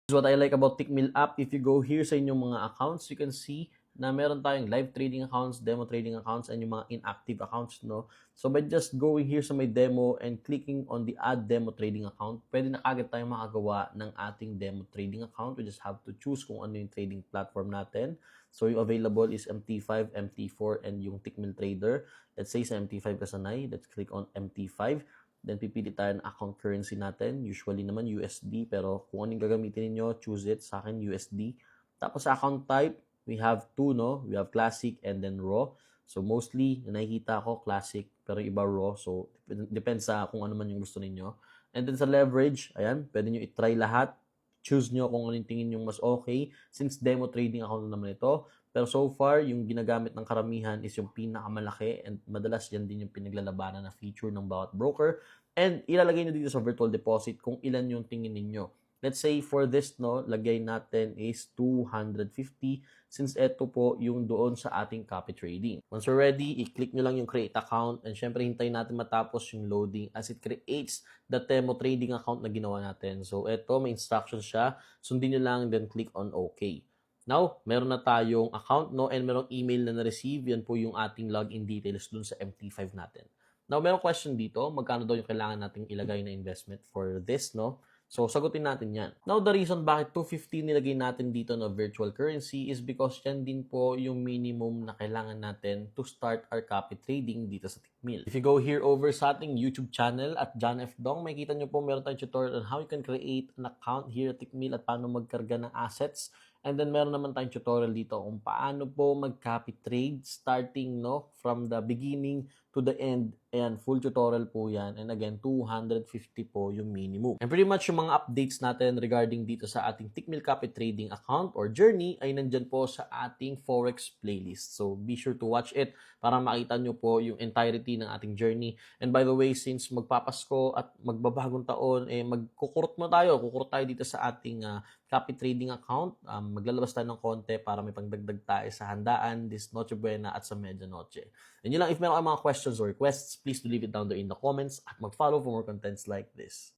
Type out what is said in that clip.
This is what I like about Tickmill app. If you go here sa inyong mga accounts, you can see na meron tayong live trading accounts, demo trading accounts, and yung mga inactive accounts, no? So by just going here sa may demo and clicking on the add demo trading account, pwede na agad tayong makagawa ng ating demo trading account. We just have to choose kung ano yung trading platform natin. So yung available is MT5, MT4, and yung Tickmill Trader. Let's say sa MT5 ka sanay, let's click on MT5. Then pipili tayo ng account currency natin. Usually naman USD, pero kung anong gagamitin niyo, choose it. Sa akin USD. Tapos sa account type, we have two, no? We have classic and then raw. So mostly, nakikita ko classic, pero iba raw. So depends sa kung ano man yung gusto ninyo. And then sa leverage, ayan, pwede nyo i-try lahat. Choose nyo kung ano yung tingin nyo mas okay. Since demo trading account naman ito. Pero so far, yung ginagamit ng karamihan is yung pinakamalaki, and madalas yan din yung pinaglalabanan na feature ng bawat broker. And ilalagay nyo dito sa virtual deposit kung ilan yung tingin ninyo. Let's say for this, no, lagay natin is 250 since ito po yung doon sa ating copy trading. Once you're ready, i-click nyo lang yung create account, and syempre hintayin natin matapos yung loading as it creates the demo trading account na ginawa natin. So ito, may instructions siya. Sundin nyo lang, then click on OK. Now, meron na tayong account, no, and merong email na na-receive. Yan po yung ating login details dun sa MT5 natin. Now, merong question dito, magkano daw yung kailangan nating ilagay na investment for this, no? So, sagutin natin yan. Now, the reason bakit 250 nilagay natin dito na virtual currency is because yan din po yung minimum na kailangan natin to start our copy trading dito sa Tickmill. If you go here over sa ating YouTube channel at John F. Dong, makikita nyo po meron tayong tutorial on how you can create an account here at Tickmill at paano magkarga ng assets. And then meron naman tayong tutorial dito kung paano po mag-copy trade starting, no, from the beginning to the end. Ayan, full tutorial po yan. And again, 250 po yung minimum. And pretty much yung mga updates natin regarding dito sa ating Tickmill Copy Trading account or journey ay nandyan po sa ating Forex playlist. So be sure to watch it para makita nyo po yung entirety ng ating journey. And by the way, since magpapasko at magbabagong taon, magkukurot mo tayo. Kukurot tayo dito sa ating copy trading account. Maglalabas tayo ng konti para may pangdagdag tayo sa handaan, this Noche Buena at sa Medianoche. And yun lang, if meron kayong mga questions or requests, please do leave it down there in the comments at mag-follow for more contents like this.